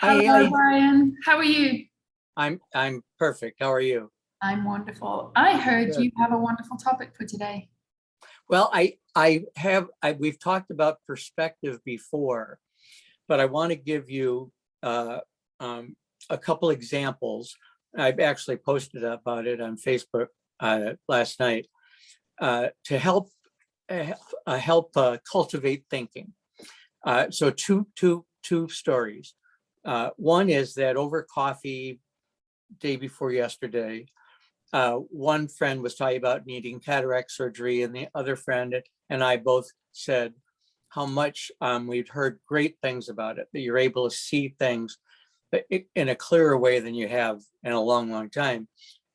Hi, Hello, Hayley. Brian. How are you? I'm perfect. How are you? I'm wonderful. I heard Good. you have a wonderful topic for today. Well, we've talked about perspective before, but I want to give you uh, a couple examples. I've actually posted about it on Facebook last night to help cultivate thinking. So two stories. One is that over coffee day before yesterday, one friend was talking about needing cataract surgery, and the other friend and I both said how much we'd heard great things about it, that you're able to see things in a clearer way than you have in a long, long time.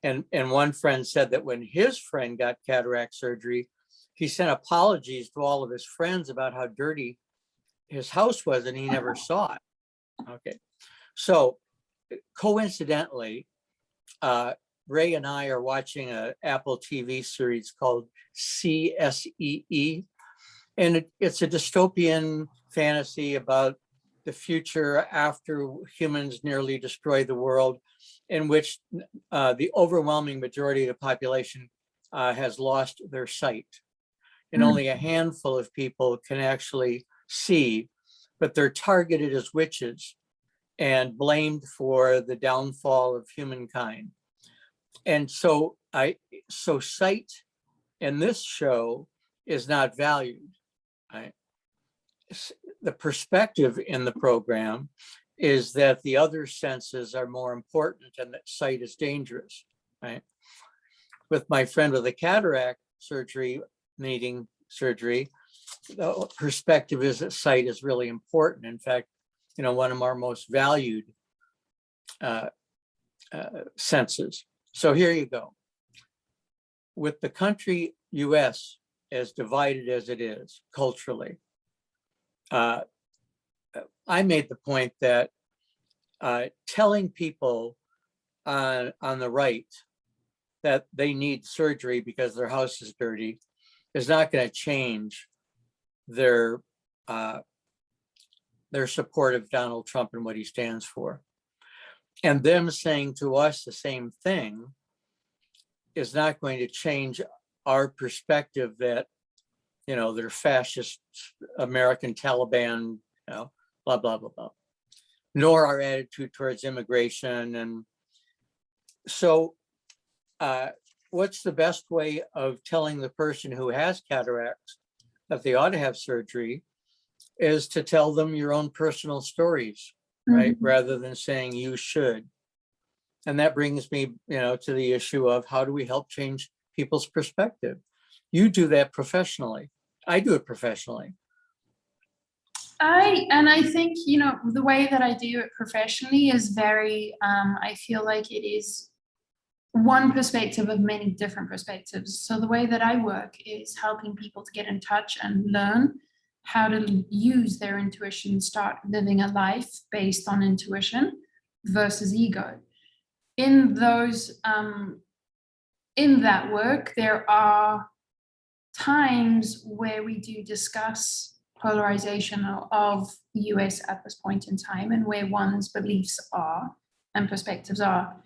And one friend said that when his friend got cataract surgery, he sent apologies to all of his friends about how dirty his house was, and he never saw it. Okay. So coincidentally, Ray and I are watching an Apple TV series called CSEE, and it's a dystopian fantasy about the future after humans nearly destroy the world, in which the overwhelming majority of the population has lost their sight. And only a handful of people can actually see, but they're targeted as witches and blamed for the downfall of humankind. And so sight in this show is not valued. Right? The perspective in the program is that the other senses are more important and that sight is dangerous. Right? With my friend with the cataract surgery, needing surgery, the perspective is that sight is really important. In fact, one of our most valued senses. So here you go. With the country US as divided as it is culturally, I made the point that telling people on the right that they need surgery because their house is dirty is not going to change their support of Donald Trump and what he stands for. And them saying to us the same thing is not going to change our perspective that, they're fascist American Taliban, blah, blah, blah, blah, nor our attitude towards immigration. And so what's the best way of telling the person who has cataracts that they ought to have surgery is to tell them your own personal stories, right? Rather than saying you should. And that brings me, to the issue of how do we help change people's perspective? You do that professionally. I do it professionally. I think, the way that I do it professionally is very, I feel like it is one perspective of many different perspectives. So the way that I work is helping people to get in touch and learn how to use their intuition, start living a life based on intuition versus ego. In those, in that work, there are times where we do discuss polarization of the US at this point in time and where one's beliefs are and perspectives are.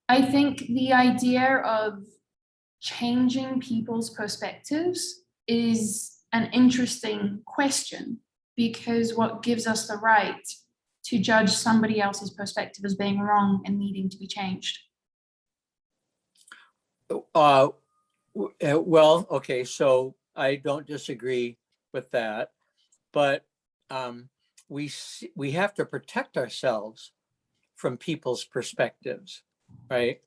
I think the idea of changing people's perspectives is an interesting question, because what gives us the right to judge somebody else's perspective as being wrong and needing to be changed? Well, okay, so I don't disagree with that, but we have to protect ourselves from people's perspectives, right?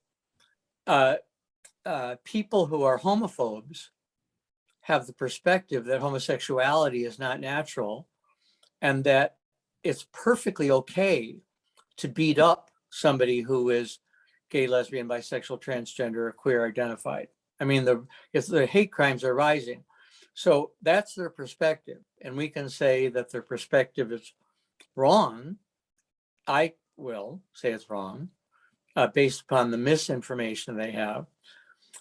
People who are homophobes have the perspective that homosexuality is not natural and that it's perfectly okay to beat up somebody who is gay, lesbian, bisexual, transgender, or queer identified. I mean, the hate crimes are rising. So that's their perspective. And we can say that their perspective is wrong. I will say it's wrong based upon the misinformation they have.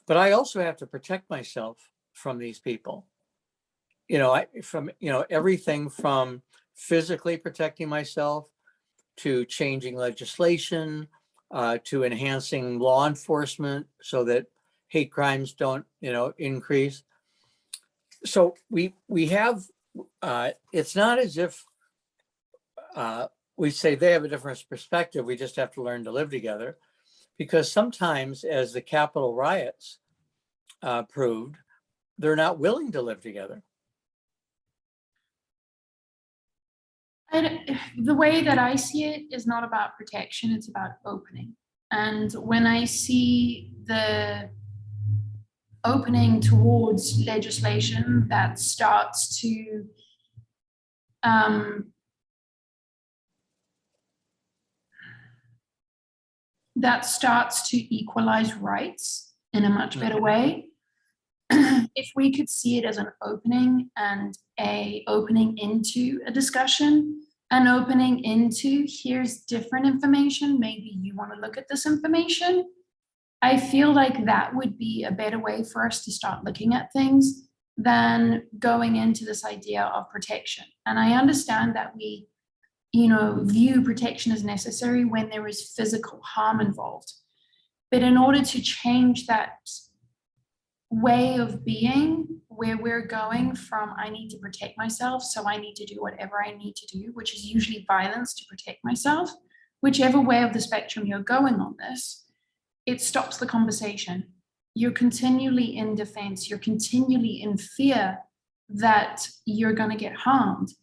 But I also have to protect myself from these people. Everything from physically protecting myself, to changing legislation, to enhancing law enforcement so that hate crimes don't, increase. So we have, it's not as if we say they have a different perspective. We just have to learn to live together, because sometimes, as the Capitol riots proved, they're not willing to live together. The way that I see it is not about protection, it's about opening. And when I see the opening towards legislation that starts to equalize rights in a much better way, if we could see it as an opening, and a opening into a discussion, an opening into, here's different information, maybe you want to look at this information, I feel like that would be a better way for us to start looking at things than going into this idea of protection. And I understand that we, view protection as necessary when there is physical harm involved. But in order to change that way of being, where we're going from, I need to protect myself, so I need to do whatever I need to do, which is usually violence to protect myself, whichever way of the spectrum you're going on this, it stops the conversation. You're continually in defense, you're continually in fear that you're going to get harmed.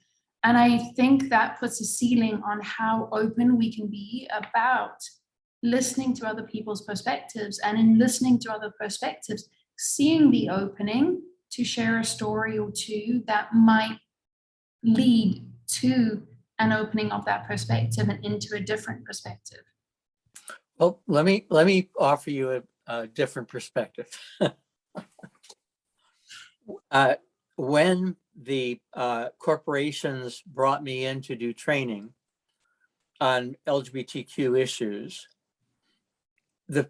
And I think that puts a ceiling on how open we can be about listening to other people's perspectives, and in listening to other perspectives, seeing the opening to share a story or two that might lead to an opening of that perspective and into a different perspective. Well, let me offer you a different perspective. When the corporations brought me in to do training on LGBTQ issues, the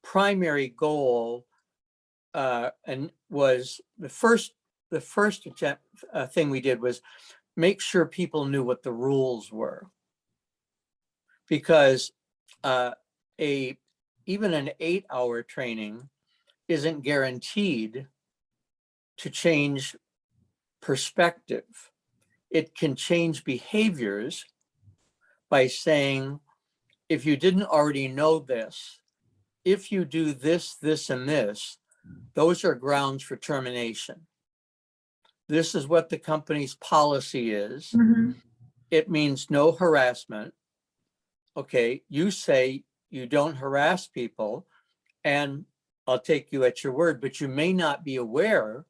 primary goal and was the first thing we did was make sure people knew what the rules were, because even an 8-hour training isn't guaranteed to change perspective. It can change behaviors by saying, if you didn't already know this, if you do this, this, and this, those are grounds for termination. This is what the company's policy is. Mm-hmm. It means no harassment. Okay, you say you don't harass people, and I'll take you at your word, but you may not be aware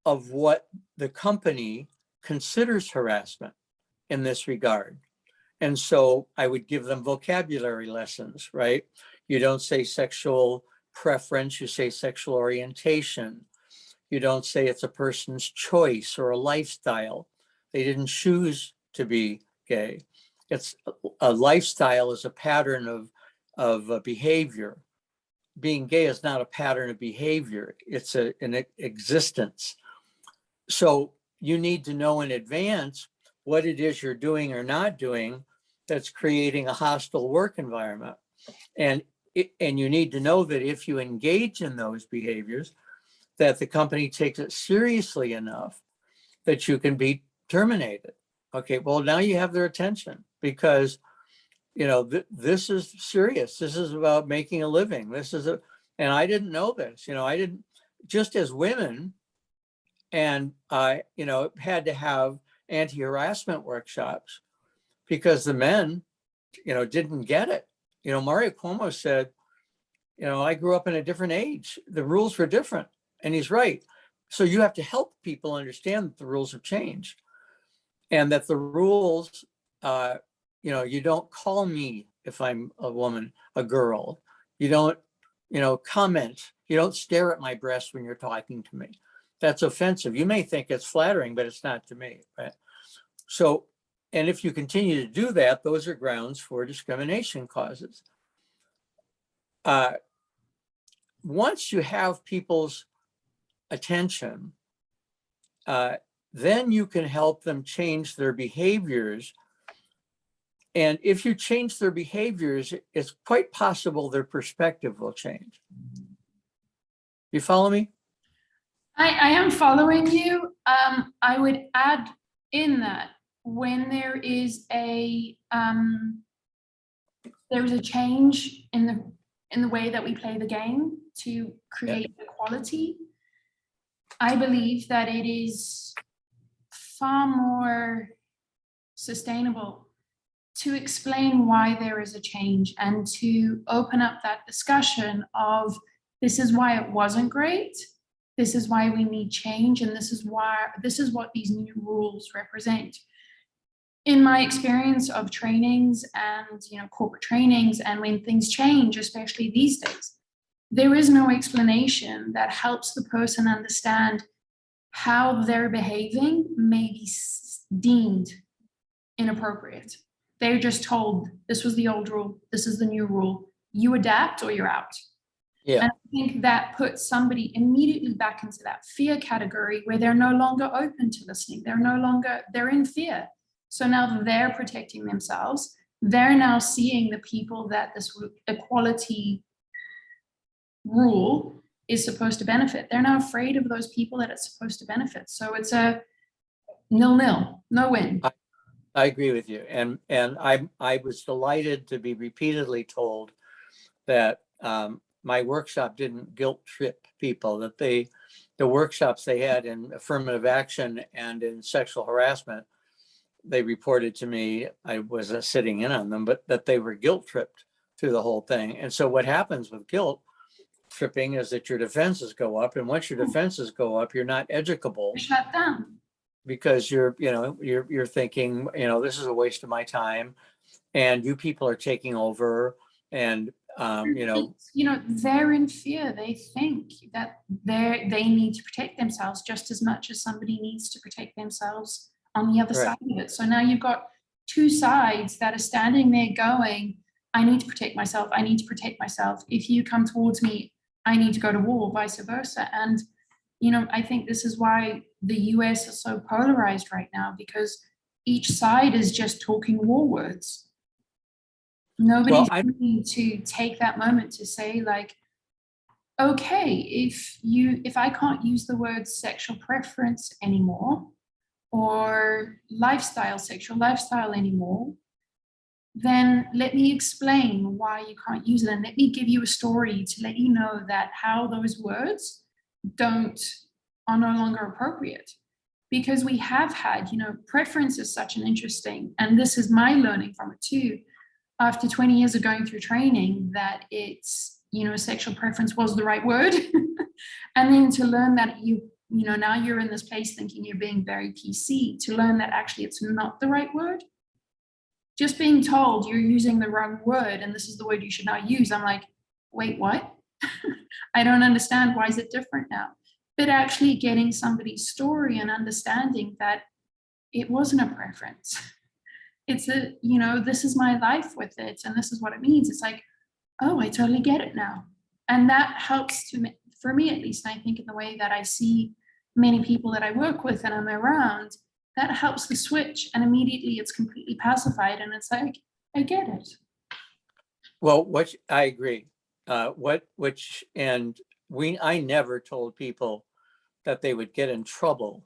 of what the company considers harassment in this regard. And so I would give them vocabulary lessons, right? You don't say sexual preference, you say sexual orientation. You don't say it's a person's choice or a lifestyle. They didn't choose to be gay. It's a lifestyle is a pattern of behavior. Being gay is not a pattern of behavior. It's an existence. So you need to know in advance what it is you're doing or not doing that's creating a hostile work environment. And you need to know that if you engage in those behaviors, that the company takes it seriously enough that you can be terminated. Okay, well, now you have their attention, because this is serious. This is about making a living. And I didn't know this. I didn't, just as women, and I had to have anti-harassment workshops because the men didn't get it. Mario Cuomo said, I grew up in a different age. The rules were different. And he's right. So you have to help people understand that the rules have changed, and that the rules, you don't call me, if I'm a woman, a girl. You don't, comment. You don't stare at my breast when you're talking to me. That's offensive. You may think it's flattering, but it's not to me, right? So, and if you continue to do that, those are grounds for discrimination causes. Once you have people's attention, then you can help them change their behaviors. And if you change their behaviors, it's quite possible their perspective will change. You follow me? I am following you. I would add in that when there is a change in the way that we play the game to create equality, I believe that it is far more sustainable to explain why there is a change and to open up that discussion of this is why it wasn't great, this is why we need change, and this is what these new rules represent. In my experience of trainings and corporate trainings, and when things change, especially these days, there is no explanation that helps the person understand how they're behaving may be deemed inappropriate. They're just told this was the old rule, this is the new rule, you adapt or you're out. Yeah. And I think that puts somebody immediately back into that fear category where they're no longer open to listening. They're in fear. So now they're protecting themselves. They're now seeing the people that this equality rule is supposed to benefit. They're now afraid of those people that it's supposed to benefit. So it's a 0-0, no win. I agree with you. And I was delighted to be repeatedly told that my workshop didn't guilt trip people, that the workshops they had in affirmative action and in sexual harassment, they reported to me, I was sitting in on them, but that they were guilt tripped through the whole thing. And so what happens with guilt tripping is that your defenses go up. And once your defenses go up, you're not educable. Shut down. Because you're thinking, this is a waste of my time, and you people are taking over, and they're in fear. They think that they need to protect themselves just as much as somebody needs to protect themselves on the other Right. side of it. So now you've got two sides that are standing there going, I need to protect myself. I need to protect myself. If you come towards me, I need to go to war, vice versa. And I think this is why the US is so polarized right now, because each side is just talking war words. Nobody's willing to take that moment to say, like, okay, if I can't use the word sexual preference anymore, or sexual lifestyle anymore, then let me explain why you can't use it, and let me give you a story to let you know that how those words are no longer appropriate. Because we have had, preference is such an interesting, and this is my learning from it too, after 20 years of going through training, that it's, sexual preference was the right word. And then to learn that now you're in this place thinking you're being very PC, to learn that actually it's not the right word. Just being told you're using the wrong word and this is the word you should not use. I'm like, wait, what? I don't understand. Why is it different now? But actually getting somebody's story and understanding that it wasn't a preference. It's this is my life with it, and this is what it means. It's like, oh, I totally get it now. And that helps for me at least, I think in the way that I see many people that I work with and I'm around, that helps the switch, and immediately it's completely pacified and it's like, I get it. Well, I agree. I never told people that they would get in trouble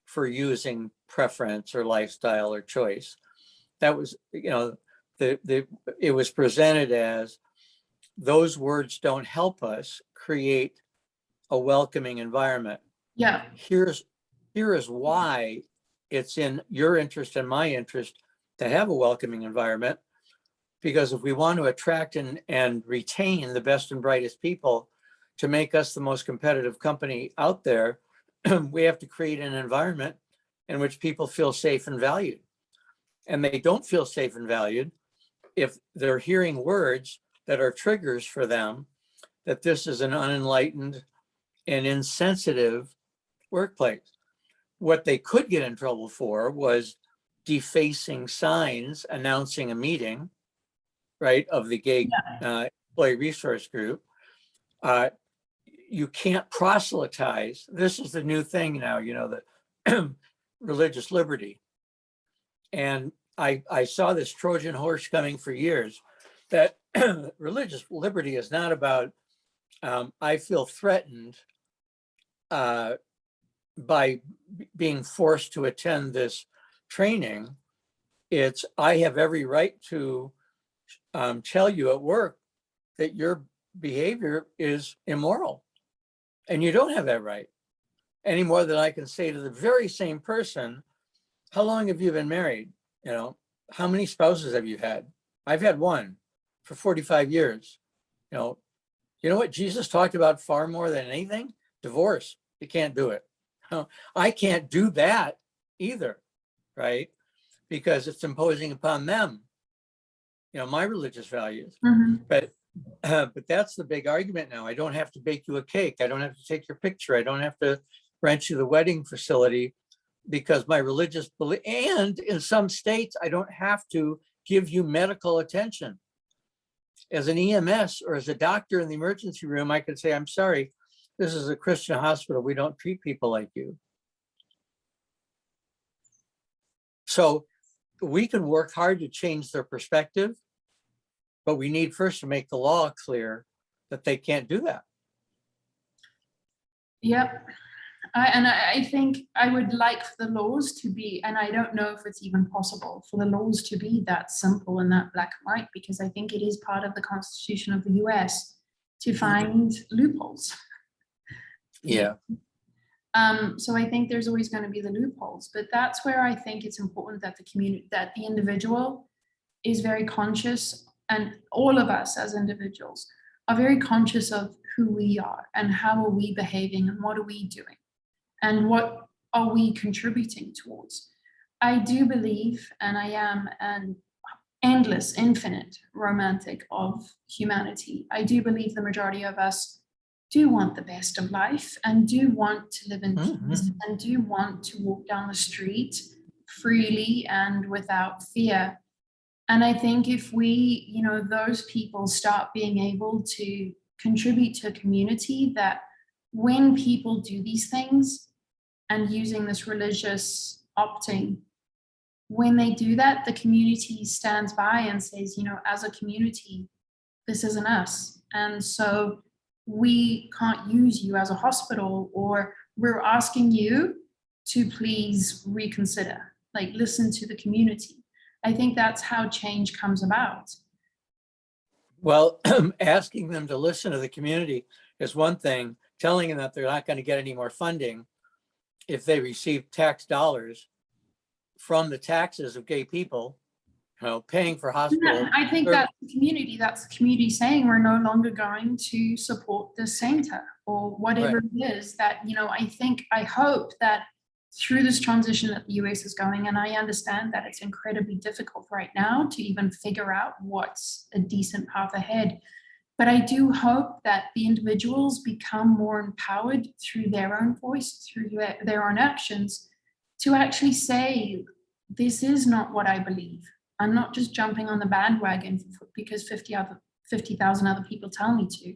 for using preference or lifestyle or choice. That was, it was presented as those words don't help us create a welcoming environment. Yeah. Here is why it's in your interest and my interest to have a welcoming environment. Because if we want to attract and retain the best and brightest people to make us the most competitive company out there, we have to create an environment in which people feel safe and valued. And they don't feel safe and valued if they're hearing words that are triggers for them, that this is an unenlightened and insensitive workplace. What they could get in trouble for was defacing signs announcing a meeting, right, of the gay employee resource group. You can't proselytize. This is the new thing now, that religious liberty. And I saw this Trojan horse coming for years, that religious liberty is not about, I feel threatened by being forced to attend this training. It's, I have every right to tell you at work that your behavior is immoral. And you don't have that right, any more than I can say to the very same person, how long have you been married? You know, how many spouses have you had? I've had one for 45 years. You know what Jesus talked about far more than anything? Divorce. You can't do it. I can't do that either, right? Because it's imposing upon them, you know, my religious values. Mhm. But that's the big argument now. I don't have to bake you a cake. I don't have to take your picture. I don't have to rent you the wedding facility because my religious belief, and in some states, I don't have to give you medical attention. As an EMS or as a doctor in the emergency room, I could say, I'm sorry, this is a Christian hospital. We don't treat people like you. So we can work hard to change their perspective, but we need first to make the law clear that they can't do that. Yep. I think I would like for the laws to be, and I don't know if it's even possible for the laws to be that simple and that black and white, because I think it is part of the Constitution of the US to find loopholes. Yeah. So I think there's always going to be the loopholes, but that's where I think it's important that the community, that the individual is very conscious, and all of us as individuals are very conscious of who we are and how are we behaving and what are we doing and what are we contributing towards. I do believe, and I am an endless, infinite romantic of humanity. I do believe the majority of us do want the best of life and do want to live in peace and do want to walk down the street freely and without fear. And I think if we, you know, those people start being able to contribute to a community, that when people do these things and using this religious opting, when they do that, the community stands by and says, you know, as a community, this isn't us. And so we can't use you as a hospital, or we're asking you to please reconsider, like listen to the community. I think that's how change comes about. Well, asking them to listen to the community is one thing. Telling them that they're not going to get any more funding if they receive tax dollars from the taxes of gay people, you know, paying for hospitals. Yeah, I think that's the community. That's the community saying we're no longer going to support this center or whatever it is that, you know, I hope that through this transition that the US is going, and I understand that it's incredibly difficult right now to even figure out what's a decent path ahead. But I do hope that the individuals become more empowered through their own voice, through their own actions, to actually say, this is not what I believe. I'm not just jumping on the bandwagon because 50,000 other people tell me to.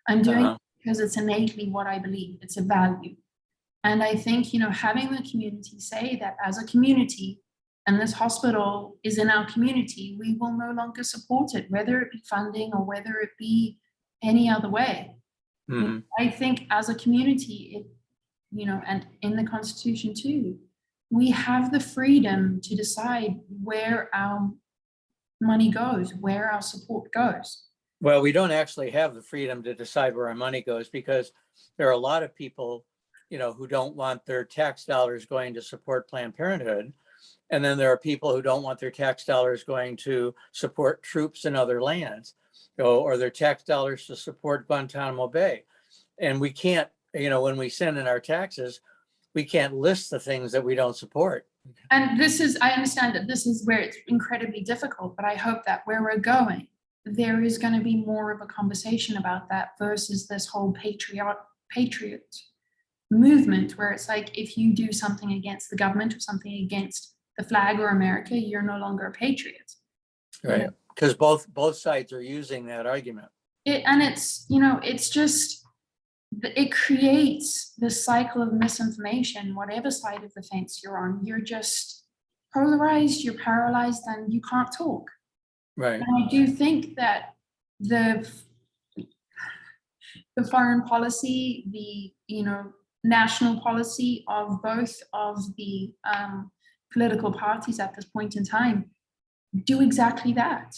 I'm doing it because it's innately what I believe. It's a value. And I think, you know, having the community say that as a community, and this hospital is in our community, we will no longer support it, whether it be funding or whether it be any other way. Mm-hmm. I think as a community, it, you know, and in the Constitution too, we have the freedom to decide where our money goes, where our support goes. Well, we don't actually have the freedom to decide where our money goes, because there are a lot of people, you know, who don't want their tax dollars going to support Planned Parenthood. And then there are people who don't want their tax dollars going to support troops in other lands, you know, or their tax dollars to support Guantanamo Bay. And we can't, you know, when we send in our taxes, we can't list the things that we don't support. And this is, I understand that this is where it's incredibly difficult, but I hope that where we're going, there is going to be more of a conversation about that versus this whole patriot movement, where it's like, if you do something against the government or something against the flag or America, you're no longer a patriot. Right. Because both sides are using that argument. And it's, you know, it's just, it creates this cycle of misinformation, whatever side of the fence you're on. You're just polarized, you're paralyzed, and you can't talk. Right. And I do think that the foreign policy, the national policy of both of the political parties at this point in time do exactly that.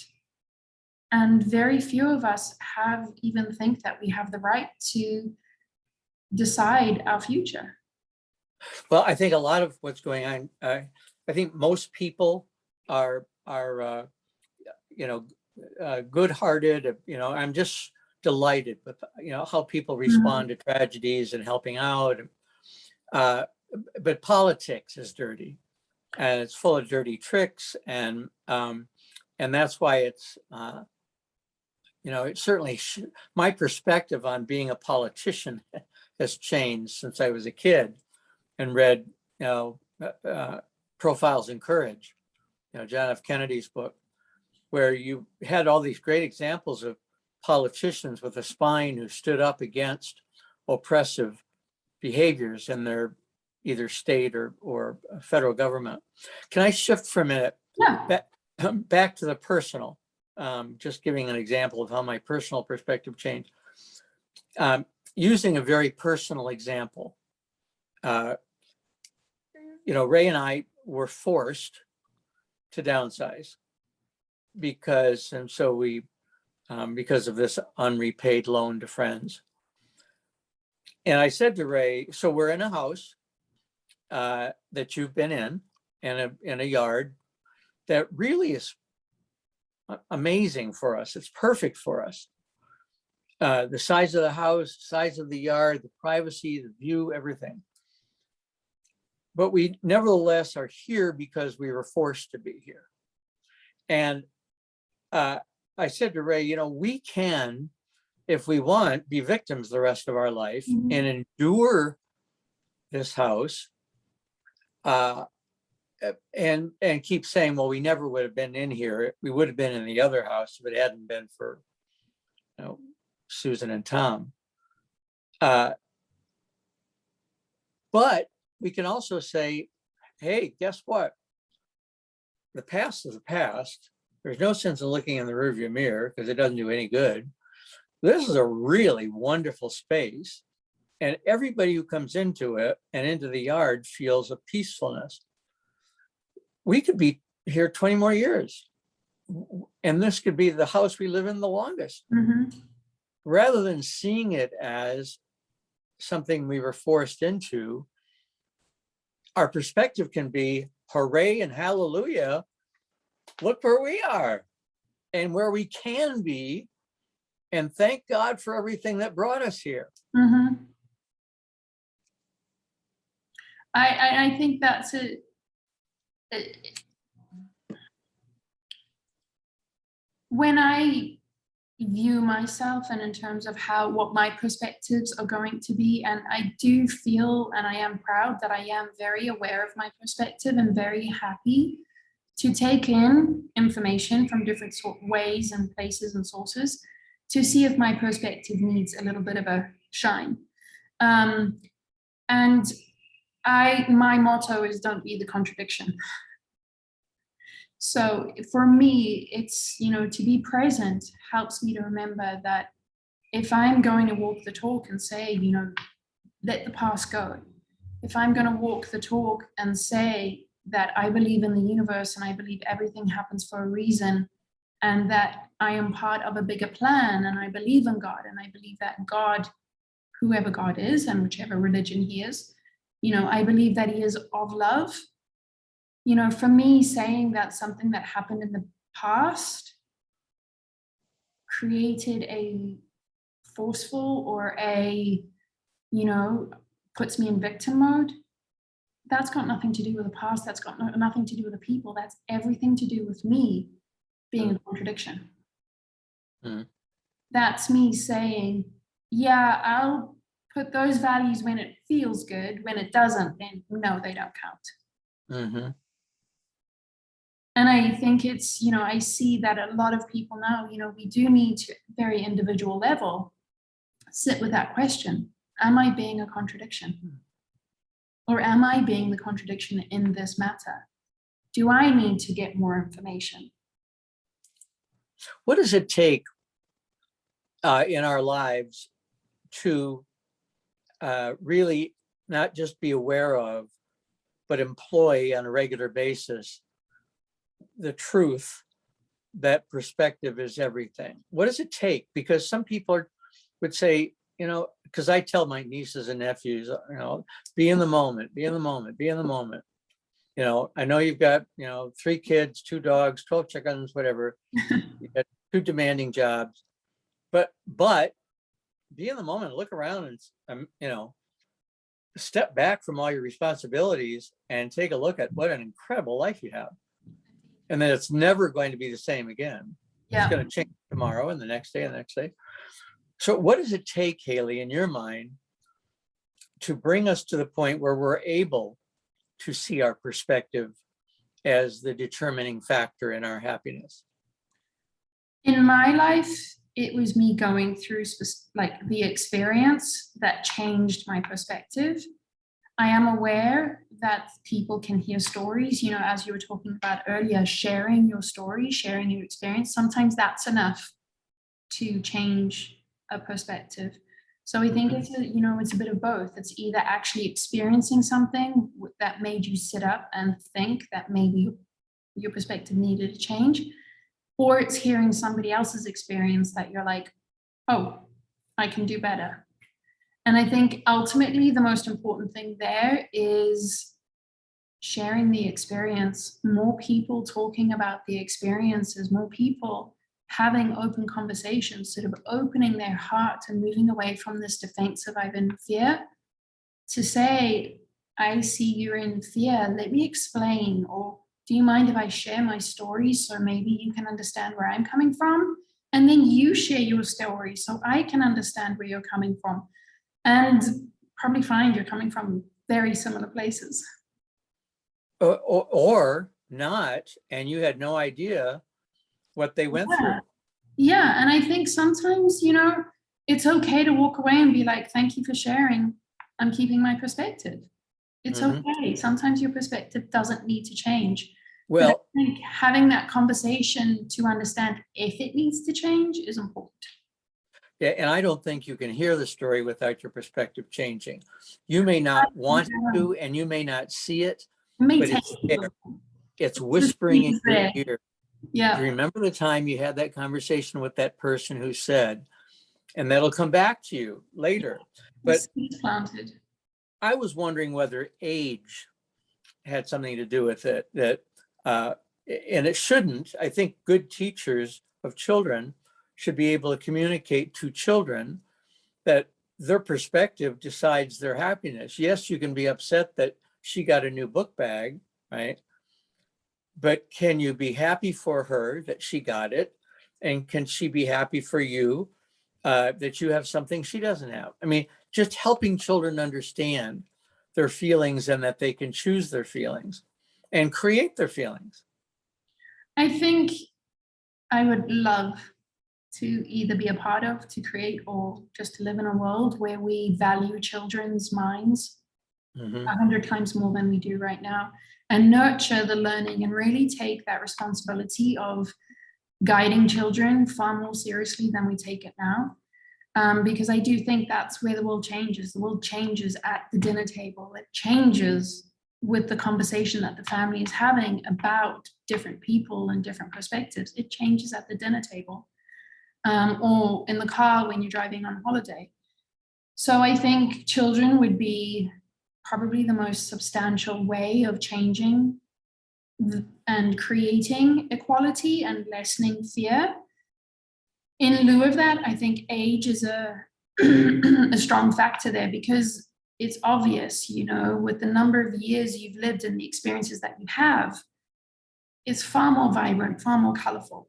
And very few of us have even think that we have the right to decide our future. Well, I think a lot of what's going on, I think most people are good-hearted. I'm just delighted with how people respond to tragedies and helping out. But politics is dirty, and it's full of dirty tricks, and that's why it's it certainly my perspective on being a politician has changed since I was a kid and read Profiles in Courage, John F. Kennedy's book, where you had all these great examples of politicians with a spine who stood up against oppressive behaviors in their either state or federal government. Can I shift for a minute? Yeah. Back to the personal, just giving an example of how my personal perspective changed. Using a very personal example, Ray and I were forced to downsize because of this unrepaid loan to friends. And I said to Ray, so we're in a house that you've been in a yard that really is amazing for us. It's perfect for us. The size of the house, size of the yard, the privacy, the view, everything. But we nevertheless are here because we were forced to be here. And I said to Ray, we can, if we want, be victims the rest of our life and endure this house and keep saying, well, we never would have been in here. We would have been in the other house if it hadn't been for Susan and Tom. But we can also say, hey, guess what? The past is the past. There's no sense in looking in the rearview mirror because it doesn't do any good. This is a really wonderful space. And everybody who comes into it and into the yard feels a peacefulness. We could be here 20 more years. And this could be the house we live in the longest. Rather than seeing it as something we were forced into, our perspective can be, hooray and hallelujah, look where we are and where we can be, and thank God for everything that brought us here. I think that's it. When I view myself and in terms of what my perspectives are going to be, and I do feel, and I am proud that I am very aware of my perspective and very happy to take in information from different ways and places and sources to see if my perspective needs a little bit of a shine. And my motto is don't be the contradiction. So for me, it's, to be present helps me to remember that if I'm going to walk the talk and say, let the past go, if I'm going to walk the talk and say that I believe in the universe and I believe everything happens for a reason and that I am part of a bigger plan and I believe in God and I believe that God, whoever God is and whichever religion he is, I believe that he is of love. For me, saying that something that happened in the past created a forceful or puts me in victim mode, that's got nothing to do with the past. That's got nothing to do with the people. That's everything to do with me being a contradiction. That's me saying, yeah, I'll put those values when it feels good. When it doesn't, then no, they don't count. And I think it's, I see that a lot of people now, we do need to, very individual level, sit with that question. am I being a contradiction? Or am I being the contradiction in this matter? Do I need to get more information? What does it take in our lives to really not just be aware of, but employ on a regular basis the truth that perspective is everything? What does it take? Because some people would say, because I tell my nieces and nephews, be in the moment, be in the moment, be in the moment. I know you've got, 3 kids, 2 dogs, 12 chickens, whatever. You got 2 demanding jobs, but be in the moment, look around and, step back from all your responsibilities and take a look at what an incredible life you have. And then it's never going to be the same again. Yeah. It's going to change tomorrow and the next day and the next day. So what does it take, Hayley, in your mind, to bring us to the point where we're able to see our perspective as the determining factor in our happiness? In my life, it was me going through the experience that changed my perspective. I am aware that people can hear stories, as you were talking about earlier, sharing your story, sharing your experience. Sometimes that's enough to change a perspective. So I think it's a bit of both. It's either actually experiencing something that made you sit up and think that maybe your perspective needed to change, or it's hearing somebody else's experience that you're like, oh, I can do better. And I think ultimately the most important thing there is sharing the experience, more people talking about the experiences, more people having open conversations, sort of opening their heart and moving away from this defensive, I'm in fear, to say, I see you're in fear, let me explain, or do you mind if I share my story so maybe you can understand where I'm coming from? And then you share your story so I can understand where you're coming from. And probably find you're coming from very similar places. Or not, and you had no idea what they went through. Yeah, and I think sometimes, it's okay to walk away and be like, thank you for sharing. I'm keeping my perspective. It's okay. Sometimes your perspective doesn't need to change. Well, but I think having that conversation to understand if it needs to change is important. yeah, and I don't think you can hear the story without your perspective changing. You may not want to, and you may not see it, but it's there. It's whispering in your ear. Yeah. Do you remember the time you had that conversation with that person who said, and that'll come back to you later. But planted. I was wondering whether age had something to do with it, and it shouldn't. I think good teachers of children should be able to communicate to children that their perspective decides their happiness. Yes, you can be upset that she got a new book bag, right? But can you be happy for her that she got it? And can she be happy for you that you have something she doesn't have? I mean, just helping children understand their feelings and that they can choose their feelings and create their feelings. I think I would love to either be a part of, to create, or just to live in a world where we value children's minds 100 times more than we do right now, and nurture the learning and really take that responsibility of guiding children far more seriously than we take it now. Because I do think that's where the world changes. The world changes at the dinner table. It changes with the conversation that the family is having about different people and different perspectives. It changes at the dinner table, or in the car when you're driving on holiday. So I think children would be probably the most substantial way of changing and creating equality and lessening fear. In lieu of that, I think age is a strong factor there, because it's obvious, with the number of years you've lived and the experiences that you have, it's far more vibrant, far more colorful.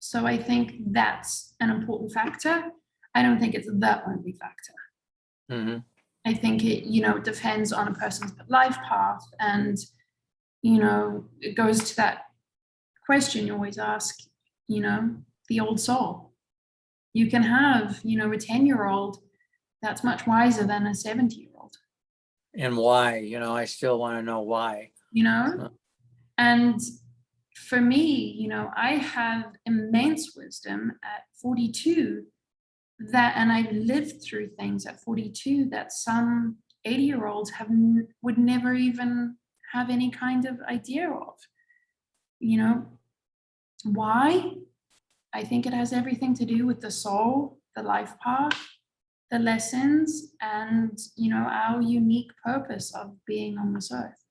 So I think that's an important factor. I don't think it's the only factor. I think it, depends on a person's life path, and, it goes to that question you always ask, the old soul. You can have, a 10-year-old that's much wiser than a 70-year-old, And why? I still want to know why. you know? And for me, I have immense wisdom at 42 and I lived through things at 42 that some 80-year-olds would never even have any kind of idea of. Why? I think it has everything to do with the soul, the life path, the lessons, and our unique purpose of being on this earth.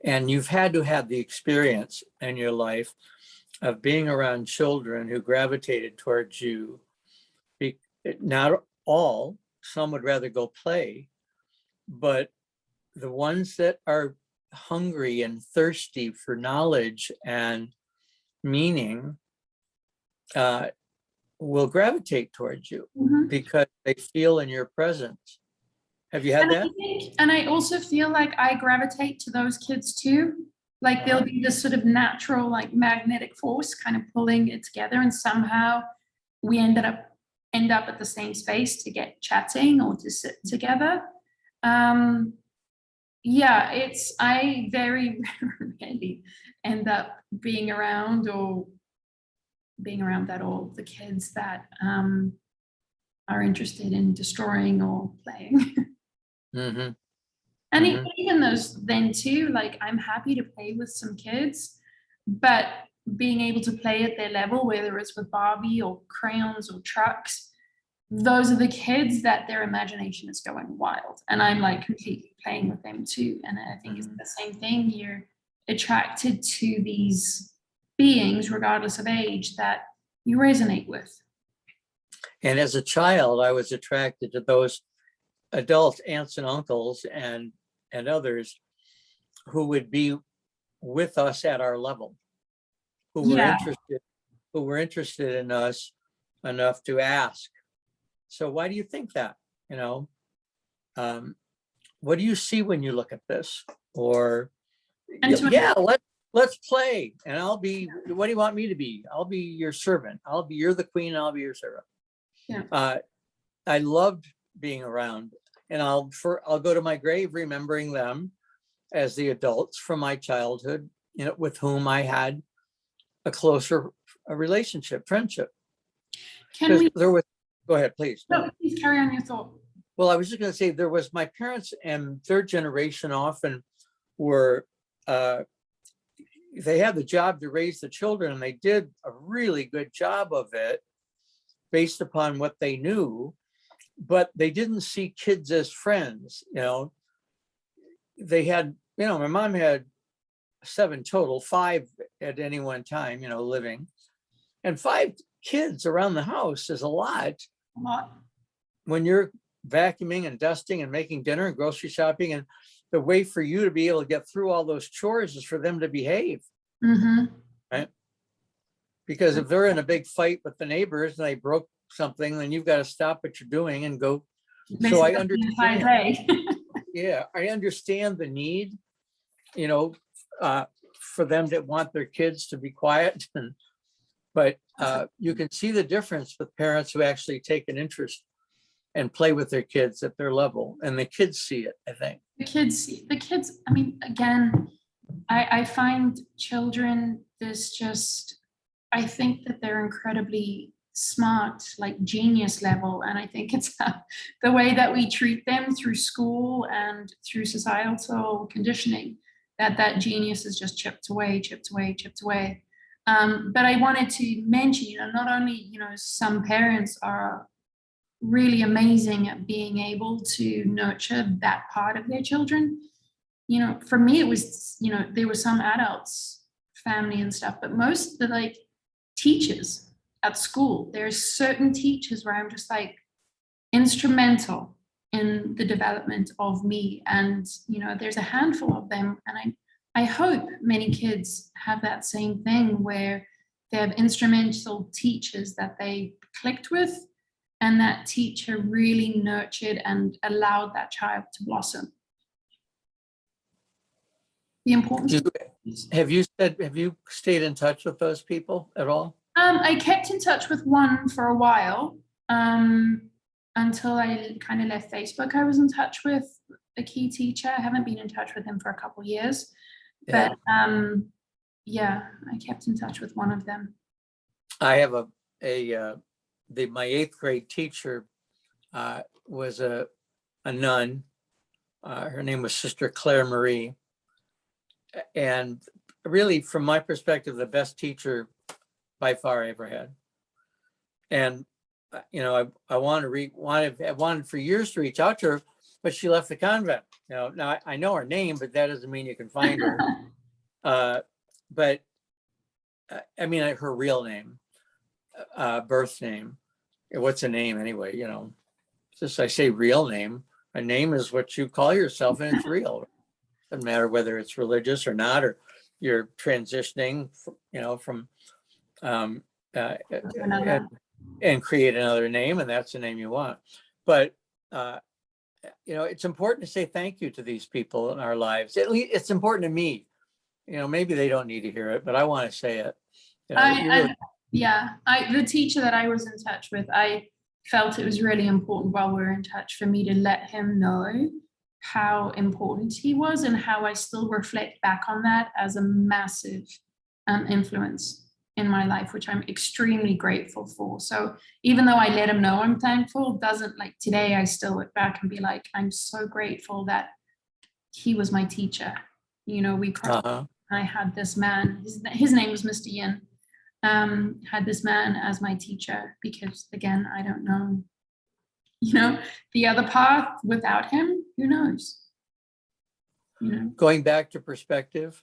And you've had to have the experience in your life of being around children who gravitated towards you. Not all, some would rather go play, but the ones that are hungry and thirsty for knowledge and meaning will gravitate towards you because they feel in your presence. Have you had that? And I also feel like I gravitate to those kids too. Like there'll be this sort of natural, like magnetic force kind of pulling it together, and somehow we end up at the same space to get chatting or to sit together. I very rarely end up being around at all the kids that are interested in destroying or playing. Mm-hmm. And even those then too, like I'm happy to play with some kids, but being able to play at their level, whether it's with Barbie or crayons or trucks, those are the kids that their imagination is going wild. And I'm like completely playing with them too. And I think it's the same thing. You're attracted to these beings, regardless of age, that you resonate with. And as a child, I was attracted to those adult aunts and uncles and others who would be with us at our level, who were interested in us enough to ask. So why do you think that? What do you see when you look at this? Or let's play, and I'll be. What do you want me to be? I'll be your servant. You're the queen. I'll be your servant. Yeah. I loved being around, and I'll go to my grave remembering them as the adults from my childhood, with whom I had a closer relationship, friendship. Go ahead, please. No, please carry on your thought. Well, I was just going to say there was my parents and third generation often were, they had the job to raise the children, and they did a really good job of it based upon what they knew, but they didn't see kids as friends. They had, my mom had 7 total, 5 at any one time, living, and 5 kids around the house is a lot. When you're vacuuming and dusting and making dinner and grocery shopping, and the way for you to be able to get through all those chores is for them to behave. Right? Because if they're in a big fight with the neighbors and they broke something, then you've got to stop what you're doing and go. So I understand. Yeah, I understand the need, for them to want their kids to be quiet. But you can see the difference with parents who actually take an interest and play with their kids at their level, and the kids see it. I think the kids. I mean, again, I find children. I think that they're incredibly smart, like genius level, and I think it's the way that we treat them through school and through societal conditioning that genius is just chipped away. But I wanted to mention, not only some parents are really amazing at being able to nurture that part of their children. For me, it was, there were some adults, family and stuff, but most of the teachers at school, there's certain teachers where I'm just instrumental in the development of me. And, there's a handful of them. And I hope many kids have that same thing where they have instrumental teachers that they clicked with, and that teacher really nurtured and allowed that child to blossom. The importance. Have you stayed in touch with those people at all? I kept in touch with one for a while. until I kind of left Facebook, I was in touch with a key teacher. I haven't been in touch with him for a couple of years, Yeah. but yeah, I kept in touch with one of them. I have my 8th grade teacher was a nun. Her name was Sister Claire Marie. And really, from my perspective, the best teacher by far I ever had. And, I wanted for years to reach out to her, but she left the convent. Now I know her name, but that doesn't mean you can find her. But I mean, her real name, birth name. What's a name anyway? Just I say real name. A name is what you call yourself, and it's real. Doesn't matter whether it's religious or not, or you're transitioning, from and create another name, and that's the name you want. But it's important to say thank you to these people in our lives. At least it's important to me. Maybe they don't need to hear it, but I want to say it. The teacher that I was in touch with, I felt it was really important while we were in touch for me to let him know how important he was, and how I still reflect back on that as a massive influence in my life, which I'm extremely grateful for. So even though I let him know I'm thankful, doesn't like today I still look back and be like, I'm so grateful that he was my teacher. We crossed. I had this man, his name was Mr. Yin, had this man as my teacher, because again, I don't know, the other path without him, who knows? Going back to perspective,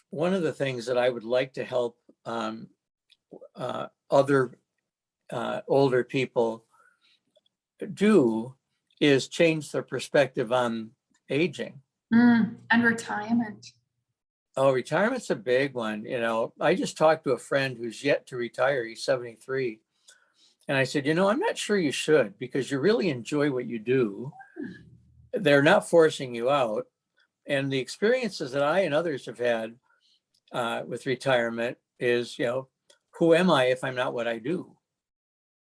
one of the things that I would like to help other older people do is change their perspective on aging. And retirement. Oh, retirement's a big one. I just talked to a friend who's yet to retire. He's 73. And I said, I'm not sure you should, because you really enjoy what you do. They're not forcing you out. And the experiences that I and others have had with retirement is, who am I if I'm not what I do?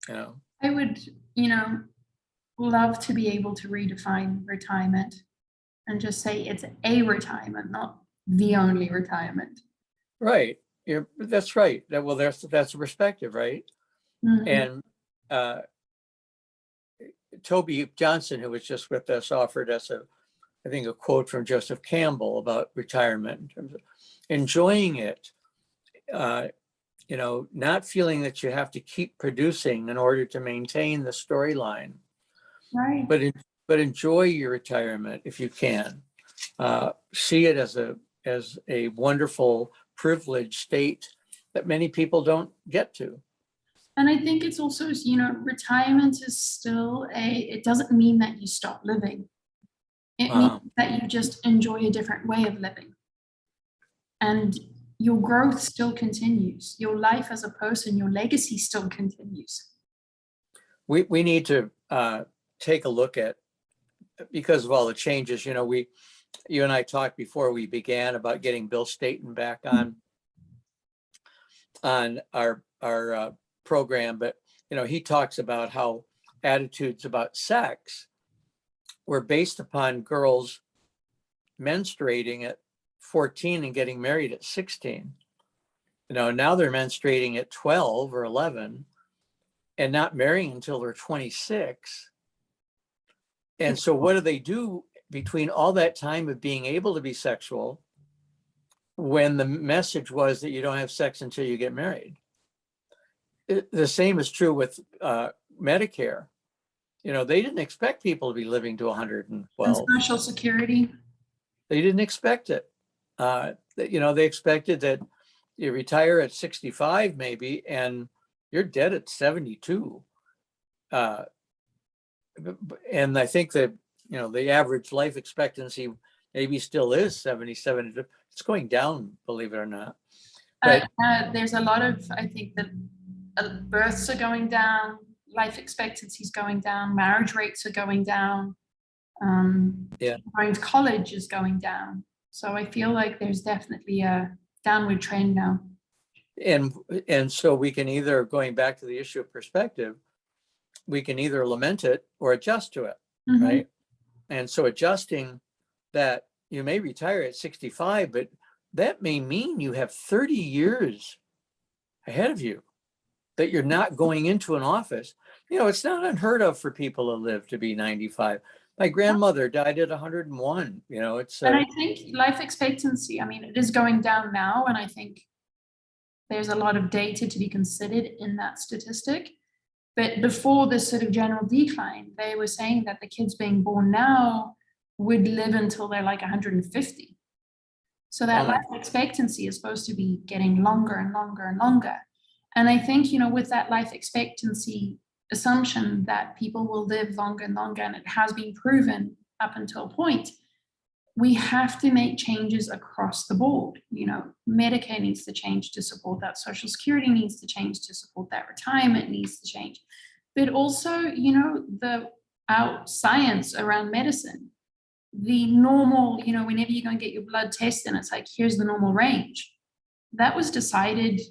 I would, love to be able to redefine retirement and just say it's a retirement, not the only retirement. Right. That's right. That's a perspective, right? Mm-hmm. And Toby Johnson, who was just with us, offered us I think a quote from Joseph Campbell about retirement in terms of enjoying it, not feeling that you have to keep producing in order to maintain the storyline. Right. But enjoy your retirement if you can. See it as a wonderful privileged state that many people don't get to. And I think it's also, retirement is still it doesn't mean that you stop living. It means that you just enjoy a different way of living. And your growth still continues. Your life as a person, your legacy still continues. We need to take a look at, because of all the changes, you and I talked before we began about getting Bill Staten back on our program, but he talks about how attitudes about sex were based upon girls menstruating at 14 and getting married at 16. Now they're menstruating at 12 or 11 and not marrying until they're 26. And so what do they do between all that time of being able to be sexual when the message was that you don't have sex until you get married? The same is true with Medicare. They didn't expect people to be living to 112. And Social Security. They didn't expect it. They expected that you retire at 65 maybe, and you're dead at 72. And I think that, the average life expectancy maybe still is 77. It's going down, believe it or not. But there's a lot of, I think that births are going down, life expectancy is going down, marriage rates are going down. Going to college is going down. So I feel like there's definitely a downward trend now. And so we can either, going back to the issue of perspective, we can either lament it or adjust to it, Mhm. right? And so adjusting that you may retire at 65, but that may mean you have 30 years ahead of you that you're not going into an office. It's not unheard of for people to live to be 95. My grandmother died at 101. It's And I think life expectancy, I mean, it is going down now, and I think there's a lot of data to be considered in that statistic. But before this sort of general decline, they were saying that the kids being born now would live until they're like 150. So that life expectancy is supposed to be getting longer and longer and longer. And I think, with that life expectancy assumption that people will live longer and longer, and it has been proven up until a point, we have to make changes across the board. Medicare needs to change to support that. Social Security needs to change to support that. Retirement needs to change. But also, our science around medicine, the normal, whenever you go and get your blood test and it's like, here's the normal range. That was decided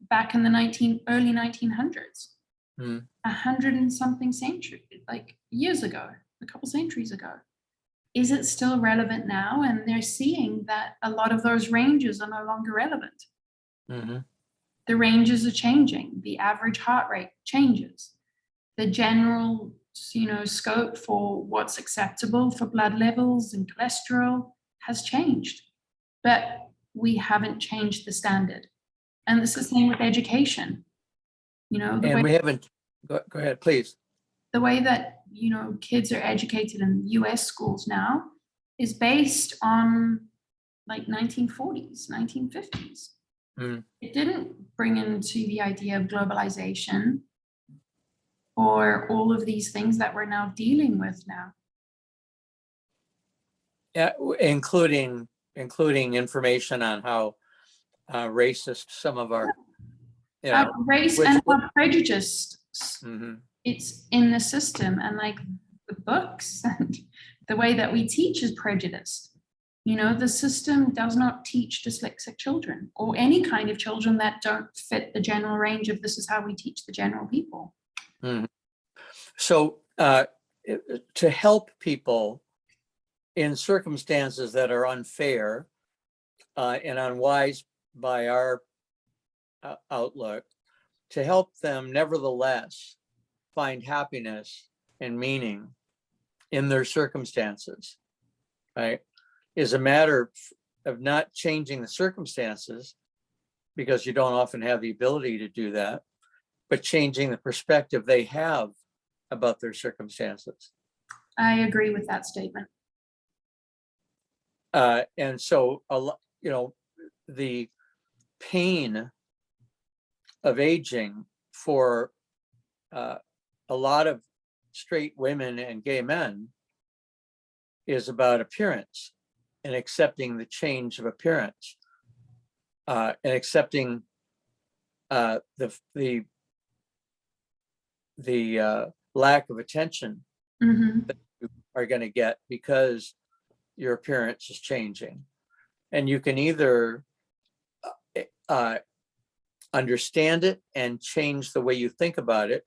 back in the early 1900s, 100 and something century, like years ago, a couple centuries ago. Is it still relevant now? And they're seeing that a lot of those ranges are no longer relevant. Mm-hmm. The ranges are changing. The average heart rate changes. The general, scope for what's acceptable for blood levels and cholesterol has changed, but we haven't changed the standard. And this is the same with education. And we haven't, go ahead, please. The way that, kids are educated in US schools now is based on like 1940s, 1950s. It didn't bring into the idea of globalization or all of these things that we're now dealing with now. Yeah, including information on how racist some of our, race and how prejudiced it's in the system, and like the books and the way that we teach is prejudiced. The system does not teach dyslexic children or any kind of children that don't fit the general range of this is how we teach the general people. So to help people in circumstances that are unfair and unwise by our outlook, to help them nevertheless find happiness and meaning in their circumstances, right, is a matter of not changing the circumstances, because you don't often have the ability to do that, but changing the perspective they have about their circumstances. I agree with that statement. And so, the pain of aging for a lot of straight women and gay men is about appearance and accepting the change of appearance, and accepting the lack of attention that you are going to get because your appearance is changing. And you can either understand it and change the way you think about it,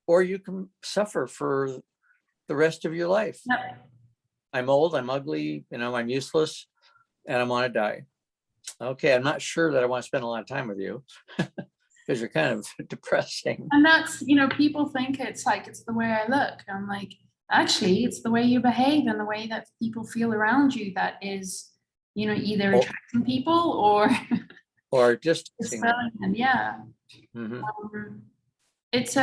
or you can suffer for the rest of your life. Yep. I'm old, I'm ugly, I'm useless, and I want to die. Okay, I'm not sure that I want to spend a lot of time with you because you're kind of depressing. And that's, people think it's like, it's the way I look. I'm like, actually, it's the way you behave and the way that people feel around you that is, either attracting people or just expelling them. Yeah. It's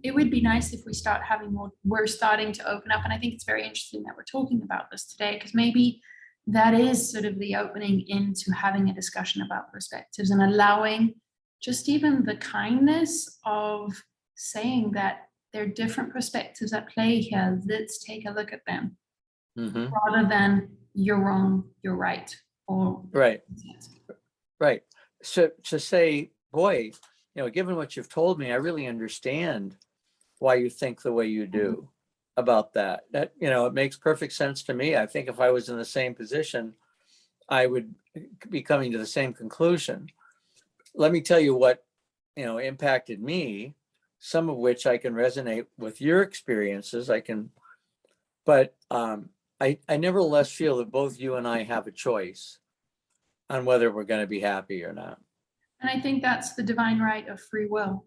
it would be nice if we start having more, we're starting to open up. And I think it's very interesting that we're talking about this today, because maybe that is sort of the opening into having a discussion about perspectives and allowing just even the kindness of saying that there are different perspectives at play here. Let's take a look at them, rather than you're wrong, you're right. Or right. So to say, boy, given what you've told me, I really understand why you think the way you do about that. That, it makes perfect sense to me. I think if I was in the same position, I would be coming to the same conclusion. Let me tell you what impacted me, some of which I can resonate with your experiences. But I nevertheless feel that both you and I have a choice on whether we're going to be happy or not. And I think that's the divine right of free will.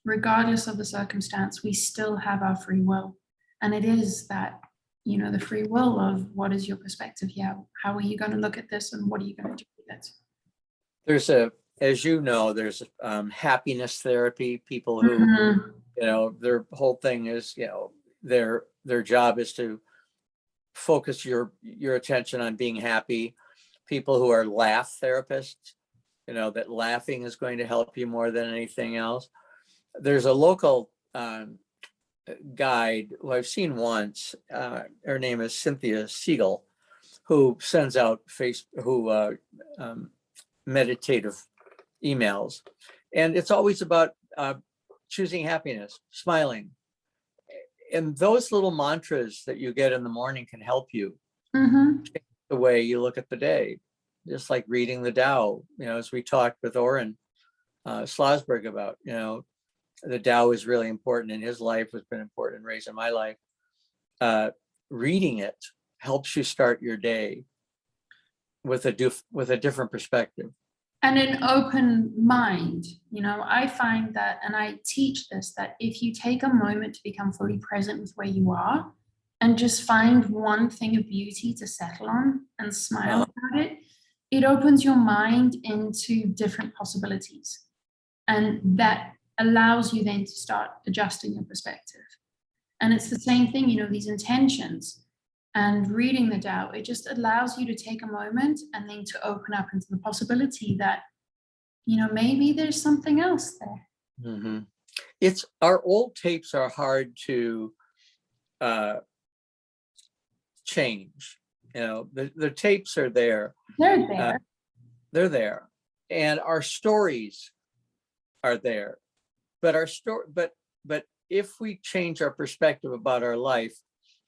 Regardless of the circumstance, we still have our free will. And it is that, the free will of what is your perspective here? How are you going to look at this and what are you going to do with it? There's as you know, there's happiness therapy, people who, their whole thing is, their job is to focus your attention on being happy. People who are laugh therapists, that laughing is going to help you more than anything else. There's a local guide who I've seen once. Her name is Cynthia Siegel, who sends out meditative emails, and it's always about choosing happiness, smiling, and those little mantras that you get in the morning can help you change the way you look at the day. Just like reading the Tao, as we talked with Oren Schlossberg about, the Tao is really important in his life, has been important in raising my life. Reading it helps you start your day with a different perspective. And an open mind. I find that, and I teach this, that if you take a moment to become fully present with where you are and just find one thing of beauty to settle on and smile about it, it opens your mind into different possibilities. And that allows you then to start adjusting your perspective. And it's the same thing, these intentions and reading the Tao, it just allows you to take a moment and then to open up into the possibility that, maybe there's something else there. Mm-hmm. It's our old tapes are hard to change. The tapes are there. They're there. They're there, and our stories are there. But but if we change our perspective about our life,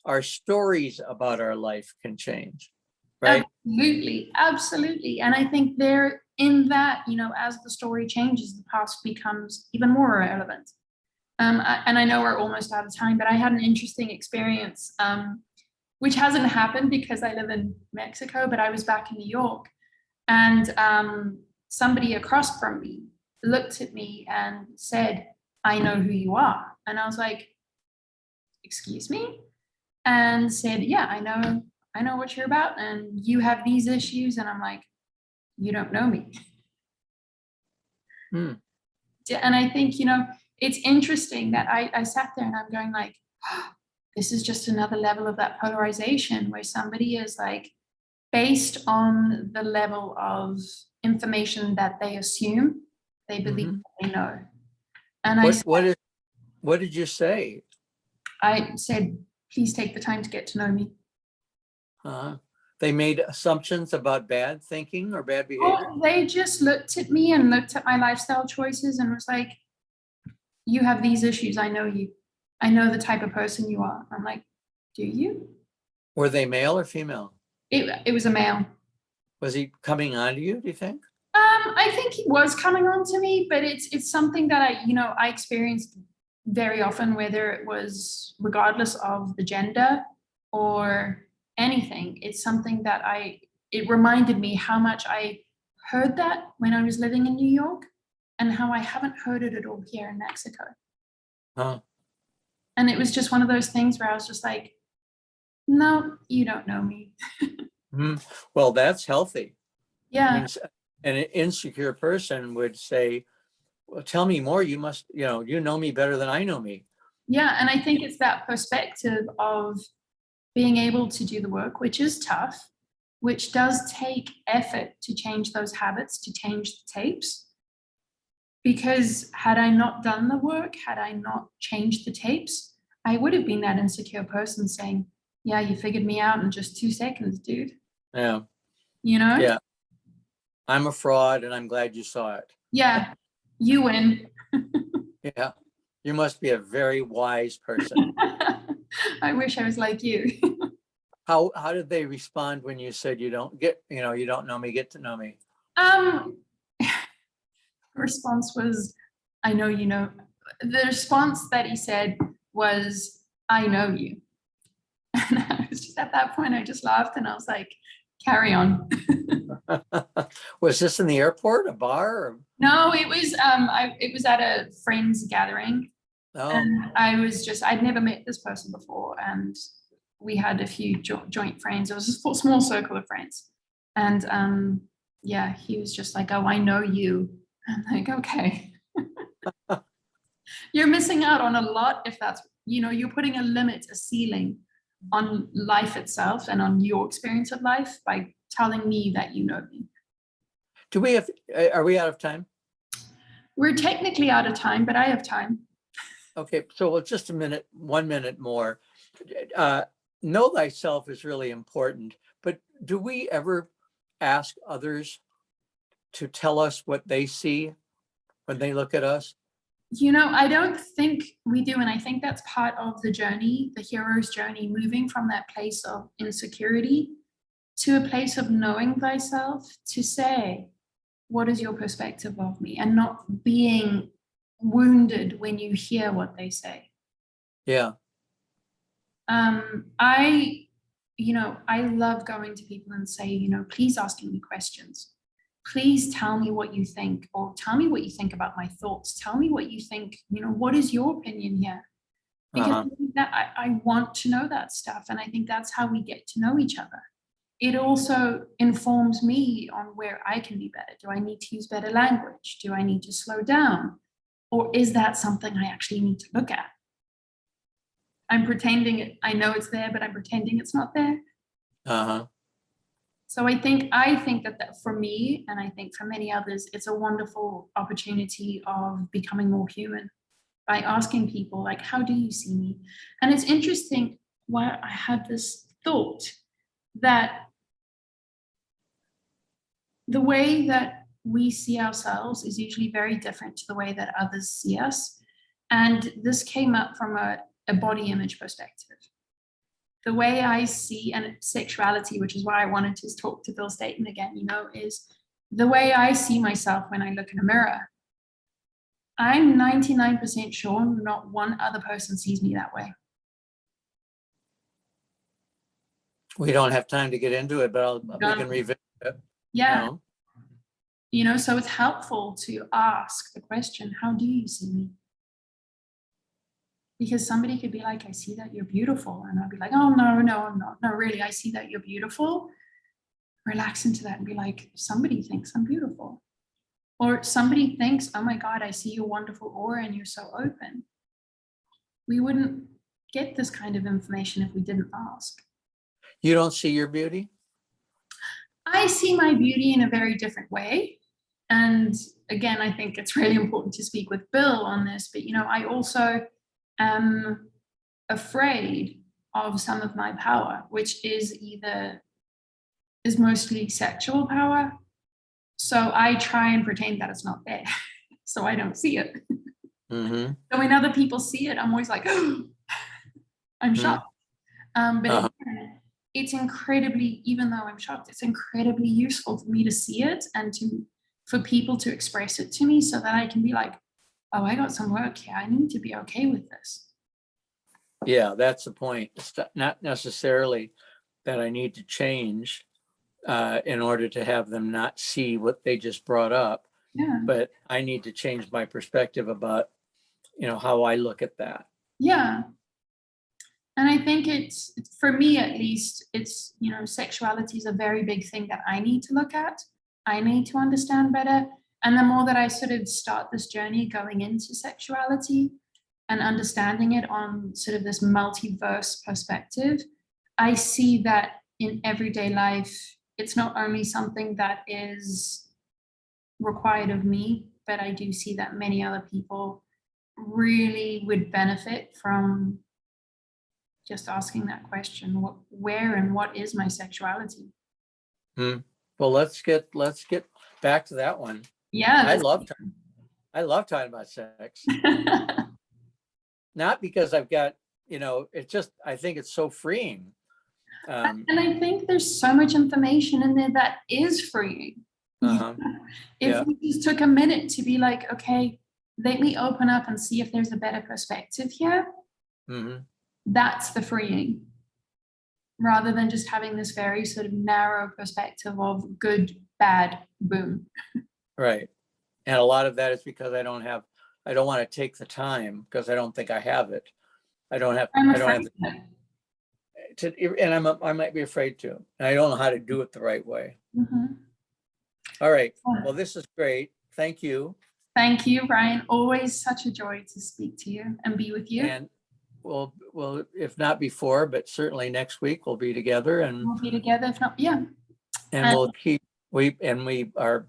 our stories about our life can change, right? Absolutely. And I think there in that, as the story changes, the past becomes even more relevant. And I know we're almost out of time, but I had an interesting experience, which hasn't happened because I live in Mexico, but I was back in New York, and somebody across from me looked at me and said, "I know who you are." And I was like, "Excuse me?" And said, "Yeah, I know what you're about, and you have these issues." And I'm like, "You don't know me." And I think, it's interesting that I sat there and I'm going like, oh, this is just another level of that polarization where somebody is like, based on the level of information that they assume, they believe they know. And what did you say? I said, "Please take the time to get to know me." They made assumptions about bad thinking or bad behavior? They just looked at me and looked at my lifestyle choices and was like, "You have these issues. I know you. I know the type of person you are." I'm like, "Do you?" Were they male or female? It was a male. Was he coming on to you, do you think? I think he was coming on to me, but it's something that I experienced very often, whether it was regardless of the gender or anything. It's something that it reminded me how much I heard that when I was living in New York and how I haven't heard it at all here in Mexico. And it was just one of those things where I was just like, "No, you don't know me." Well, that's healthy. Yeah. An insecure person would say, "Well, tell me more. You must, you know me better than I know me." Yeah. And I think it's that perspective of being able to do the work, which is tough, which does take effort to change those habits, to change the tapes. Because had I not done the work, had I not changed the tapes, I would have been that insecure person saying, "Yeah, you figured me out in just 2 seconds, dude." Yeah. Yeah. I'm a fraud and I'm glad you saw it. Yeah. You win. Yeah. You must be a very wise person. I wish I was like you. How did they respond when you said you don't know me, get to know me? Response was, I know you know. The response that he said was, I know you. And I was just, at that point, I just laughed and I was like, carry on. Was this in the airport, a bar? Or? No, it was at a friend's gathering. Oh, And I'd never met this person before. And we had a few joint friends. It was a small circle of friends. And yeah, he was just like, oh, I know you. I'm like, okay. You're missing out on a lot if that's, you're putting a limit, a ceiling on life itself and on your experience of life by telling me that you know me. are we out of time? We're technically out of time, but I have time. Okay, so well, just 1 minute more. Know thyself is really important, but do we ever ask others to tell us what they see when they look at us? I don't think we do. And I think that's part of the journey, the hero's journey, moving from that place of insecurity to a place of knowing thyself, to say, what is your perspective of me? And not being wounded when you hear what they say. Yeah. I love going to people and say, please asking me questions. Please tell me what you think, or tell me what you think about my thoughts. Tell me what you think, what is your opinion here? Because I think that I want to know that stuff. And I think that's how we get to know each other. It also informs me on where I can be better. Do I need to use better language? Do I need to slow down? Or is that something I actually need to look at? I'm pretending it, I know it's there, but I'm pretending it's not there. So I think that for me, and I think for many others, it's a wonderful opportunity of becoming more human by asking people, like, how do you see me? And it's interesting why I had this thought that the way that we see ourselves is usually very different to the way that others see us. And this came up from a body image perspective. The way I see, and sexuality, which is why I wanted to talk to Bill Staten again, is the way I see myself when I look in a mirror. I'm 99% sure not one other person sees me that way. We don't have time to get into it, but we can revisit it. Yeah. So it's helpful to ask the question, how do you see me? Because somebody could be like, I see that you're beautiful. And I'll be like, oh, no, I'm not. No, really, I see that you're beautiful. Relax into that and be like, somebody thinks I'm beautiful. Or somebody thinks, oh my God, I see your wonderful aura and you're so open. We wouldn't get this kind of information if we didn't ask. You don't see your beauty? I see my beauty in a very different way. And again, I think it's really important to speak with Bill on this, but I also am afraid of some of my power, which is mostly sexual power. So I try and pretend that it's not there. So I don't see it. Mm-hmm. So when other people see it, I'm always like, oh, I'm shocked. But again, it's incredibly, even though I'm shocked, it's incredibly useful for me to see it and for people to express it to me so that I can be like, oh, I got some work here. I need to be okay with this. Yeah, that's the point. It's not necessarily that I need to change in order to have them not see what they just brought up. Yeah. But I need to change my perspective about, how I look at that. Yeah. And I think it's, for me at least, it's, sexuality is a very big thing that I need to look at. I need to understand better. And the more that I sort of start this journey going into sexuality and understanding it on sort of this multiverse perspective, I see that in everyday life, it's not only something that is required of me, but I do see that many other people really would benefit from just asking that question, where and what is my sexuality? Well, let's get back to that one. Yeah. I love talking about sex. Not because I've got, it's just, I think it's so freeing. And I think there's so much information in there that is freeing. If we just took a minute to be like, okay, let me open up and see if there's a better perspective here. That's the freeing, rather than just having this very sort of narrow perspective of good, bad, boom. Right. And a lot of that is because I don't want to take the time because I don't think I have it. I don't have to, and I might be afraid to, and I don't know how to do it the right way. All right. Well, this is great. Thank you. Thank you, Brian. Always such a joy to speak to you and be with you. And we'll, if not before, but certainly next week we'll be together, and we'll be together. If not, yeah. And we'll keep, we are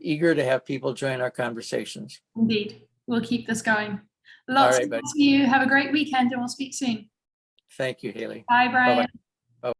eager to have people join our conversations. Indeed. We'll keep this going. Lots of love to you. Have a great weekend, and we'll speak soon. Thank you, Hayley. Bye, Brian. Bye-bye.